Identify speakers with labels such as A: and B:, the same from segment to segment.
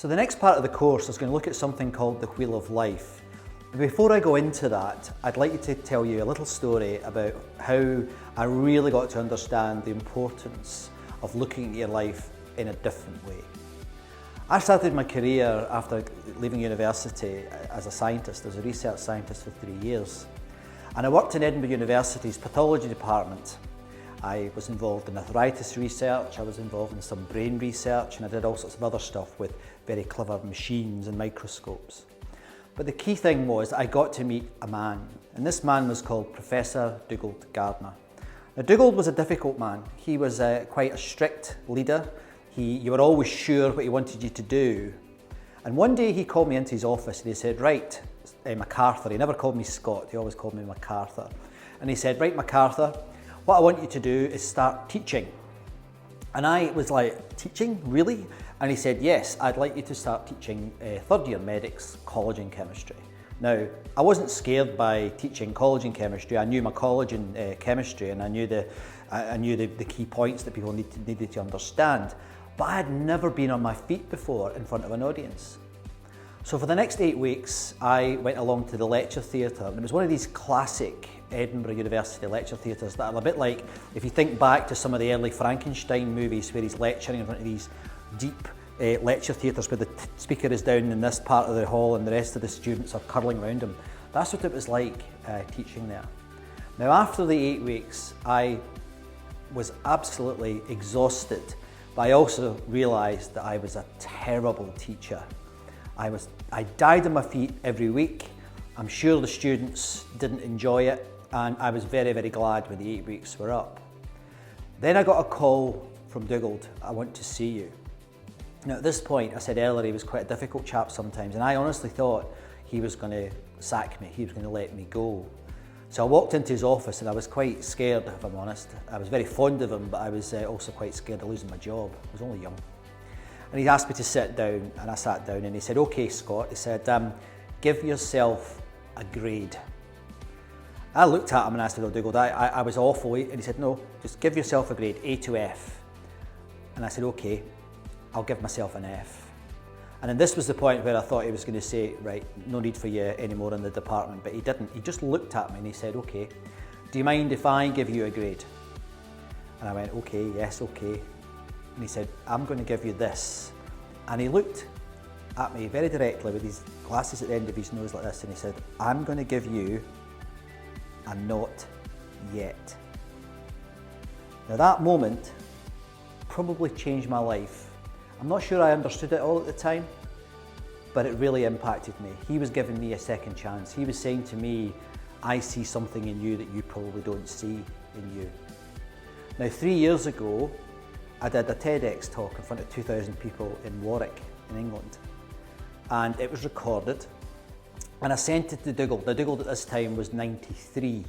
A: So the next part of the course is going to look at something called the Wheel of Life. But before I go into that, I'd like to tell you a little story about how I really got to understand the importance of looking at your life in a different way. I started my career after leaving university as a scientist, as a research scientist for 3 years. And I worked in Edinburgh University's pathology department. I was involved in arthritis research, I was involved in some brain research, and I did all sorts of other stuff with very clever machines and microscopes. But the key thing was I got to meet a man, and this man was called Professor Dugald Gardner. Now, Dugald was a difficult man. He was quite a strict leader. You were always sure what he wanted you to do. And one day he called me into his office and he said, right, MacArthur, he never called me Scott, he always called me MacArthur. And he said, right, MacArthur, what I want you to do is start teaching. And I was like, teaching, really? And he said, yes, I'd like you to start teaching third year medics collagen chemistry. Now, I wasn't scared by teaching collagen chemistry. I knew my collagen chemistry, and I knew the key points that people needed to understand. But I had never been on my feet before in front of an audience. So for the next 8 weeks, I went along to the lecture theatre, and it was one of these classic Edinburgh University lecture theatres that are a bit like, if you think back to some of the early Frankenstein movies where he's lecturing in front of these deep lecture theatres where the speaker is down in this part of the hall and the rest of the students are curling around him. That's what it was like teaching there. Now, after the 8 weeks, I was absolutely exhausted, but I also realised that I was a terrible teacher. I died on my feet every week. I'm sure the students didn't enjoy it, and I was very, very glad when the 8 weeks were up. Then I got a call from Dugald, I want to see you. Now at this point, I said earlier, he was quite a difficult chap sometimes, and I honestly thought he was going to sack me, he was going to let me go. So I walked into his office and I was quite scared, if I'm honest. I was very fond of him, but I was also quite scared of losing my job. I was only young. And he asked me to sit down, and I sat down, and he said, okay, Scott, he said, give yourself a grade. I looked at him and I said, oh, Dugald, I was awful. And he said, no, just give yourself a grade, A to F. And I said, okay, I'll give myself an F. And then this was the point where I thought he was going to say, right, no need for you anymore in the department, but he didn't. He just looked at me and he said, okay, do you mind if I give you a grade? And I went, okay, yes, okay. And he said, I'm going to give you this. And he looked at me very directly with his glasses at the end of his nose like this, and he said, I'm going to give you a not yet. Now that moment probably changed my life. I'm not sure I understood it all at the time, but it really impacted me. He was giving me a second chance. He was saying to me, I see something in you that you probably don't see in you. Now 3 years ago, I did a TEDx talk in front of 2,000 people in Warwick, in England. And it was recorded. And I sent it to Dugald. Now Dugald at this time was 93.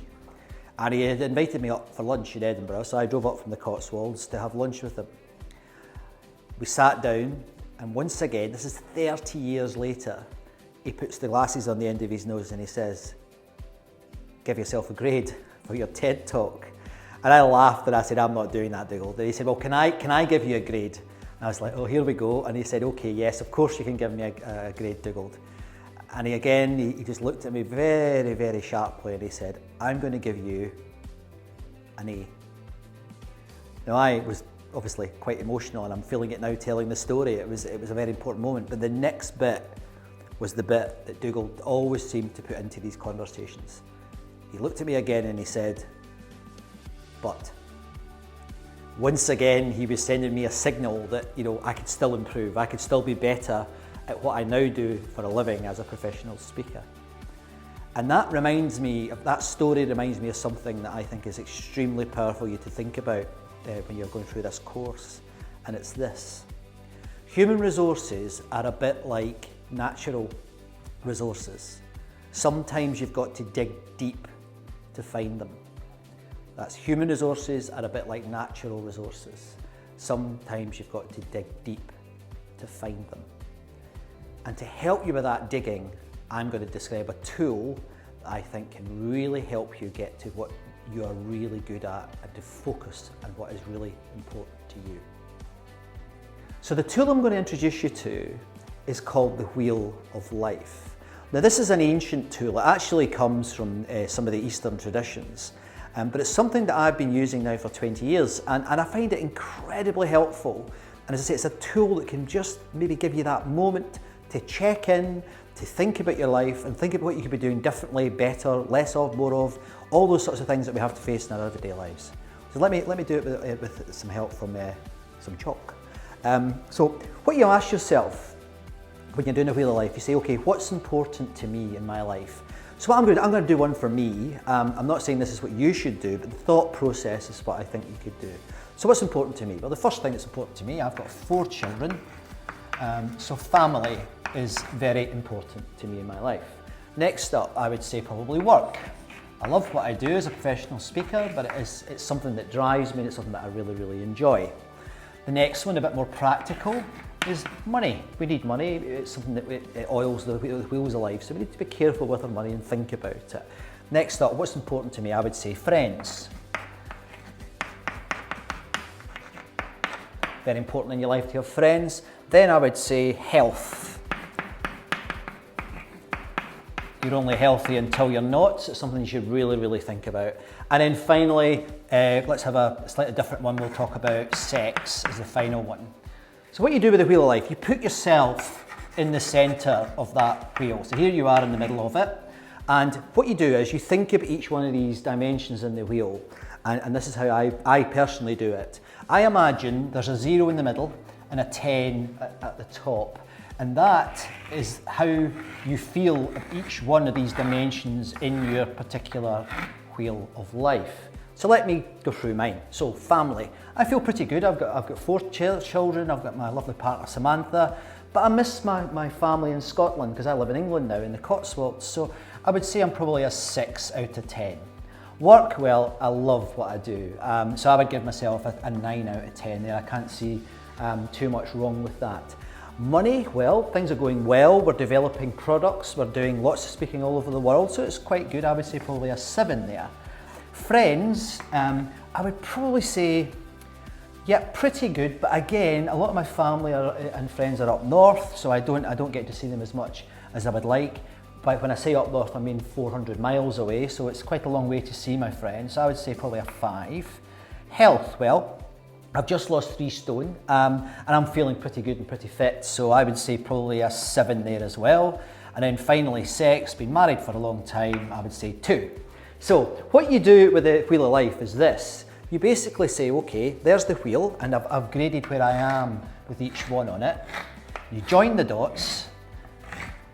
A: And he had invited me up for lunch in Edinburgh, so I drove up from the Cotswolds to have lunch with him. We sat down, and once again, this is 30 years later, he puts the glasses on the end of his nose and he says, give yourself a grade for your TED talk. And I laughed and I said, I'm not doing that, Dugald. And he said, well, can I give you a grade? And I was like, oh, here we go. And he said, okay, yes, of course you can give me a grade, Dugald. And he just looked at me very, very sharply and he said, I'm going to give you an A. Now I was obviously quite emotional, and I'm feeling it now telling the story. It was a very important moment, but the next bit was the bit that Dugald always seemed to put into these conversations. He looked at me again and he said, but. Once again, he was sending me a signal that, I could still improve, I could still be better at what I now do for a living as a professional speaker. And that story reminds me of something that I think is extremely powerful for you to think about when you're going through this course, and it's this. Human resources are a bit like natural resources. Sometimes you've got to dig deep to find them. That's human resources are a bit like natural resources. Sometimes you've got to dig deep to find them. And to help you with that digging, I'm going to describe a tool that I think can really help you get to what you are really good at and to focus on what is really important to you. So the tool I'm going to introduce you to is called the Wheel of Life. Now this is an ancient tool. It actually comes from some of the Eastern traditions, but it's something that I've been using now for 20 years and I find it incredibly helpful. And as I say, it's a tool that can just maybe give you that moment to check in, to think about your life and think about what you could be doing differently, better, less of, more of, all those sorts of things that we have to face in our everyday lives. So let me do it with some help from some chalk. So what you ask yourself when you're doing a Wheel of Life, you say, okay, what's important to me in my life? So what I'm going to do one for me. I'm not saying this is what you should do, but the thought process is what I think you could do. So what's important to me? Well, the first thing that's important to me, I've got 4 children, so family is very important to me in my life. Next up, I would say probably work. I love what I do as a professional speaker, but it's something that drives me and it's something that I really, really enjoy. The next one, a bit more practical, is money. We need money. It's something that it oils the wheels of life, so we need to be careful with our money and think about it. Next up, what's important to me? I would say friends. Very important in your life to have friends. Then I would say health. You're only healthy until you're not, so it's something you should really, really think about. And then finally, let's have a slightly different one. We'll talk about sex as the final one. So what you do with the Wheel of Life, you put yourself in the centre of that wheel. So here you are in the middle of it. And what you do is you think about each one of these dimensions in the wheel. And this is how I personally do it. I imagine there's a 0 in the middle and a 10 at the top. And that is how you feel of each one of these dimensions in your particular Wheel of Life. So let me go through mine. So family, I feel pretty good. I've got 4 children, I've got my lovely partner Samantha, but I miss my family in Scotland because I live in England now in the Cotswolds. So I would say I'm probably a 6 out of 10. Work, well, I love what I do. So I would give myself a 9 out of 10 there. I can't see too much wrong with that. Money, well, things are going well. We're developing products. We're doing lots of speaking all over the world. So it's quite good. I would say probably a 7 there. Friends, I would probably say, yeah, pretty good. But again, a lot of my family and friends are up north. So I don't get to see them as much as I would like. But when I say up north, I mean 400 miles away. So it's quite a long way to see my friends. So I would say probably a 5. Health, well, I've just lost 3 stone and I'm feeling pretty good and pretty fit, so I would say probably a 7 there as well. And then finally sex, been married for a long time, I would say 2. So what you do with the Wheel of Life is this. You basically say, okay, there's the wheel and I've graded where I am with each one on it. You join the dots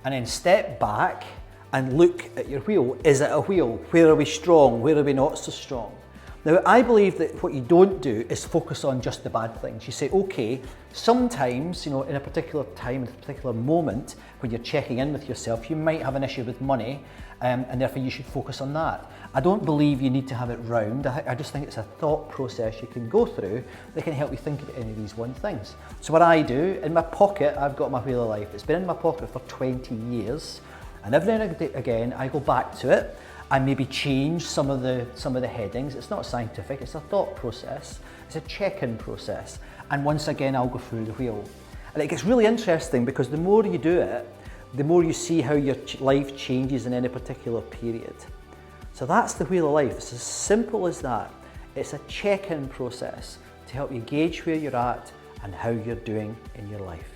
A: and then step back and look at your wheel. Is it a wheel? Where are we strong? Where are we not so strong? Now, I believe that what you don't do is focus on just the bad things. You say, okay, sometimes, in a particular time, in a particular moment, when you're checking in with yourself, you might have an issue with money, and therefore you should focus on that. I don't believe you need to have it round. I just think it's a thought process you can go through that can help you think about any of these one things. So what I do, in my pocket, I've got my Wheel of Life. It's been in my pocket for 20 years, and every now and again, I go back to it. I maybe change some of the headings. It's not scientific, it's a thought process. It's a check-in process. And once again, I'll go through the wheel. And it gets really interesting because the more you do it, the more you see how your life changes in any particular period. So that's the Wheel of Life. It's as simple as that. It's a check-in process to help you gauge where you're at and how you're doing in your life.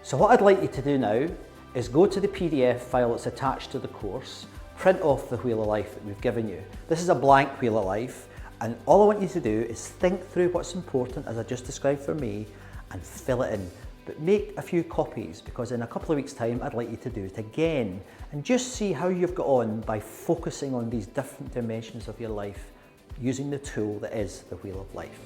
A: So what I'd like you to do now is go to the PDF file that's attached to the course, print off the Wheel of Life that we've given you. This is a blank Wheel of Life, and all I want you to do is think through what's important, as I just described for me, and fill it in. But make a few copies, because in a couple of weeks' time, I'd like you to do it again, and just see how you've got on by focusing on these different dimensions of your life, using the tool that is the Wheel of Life.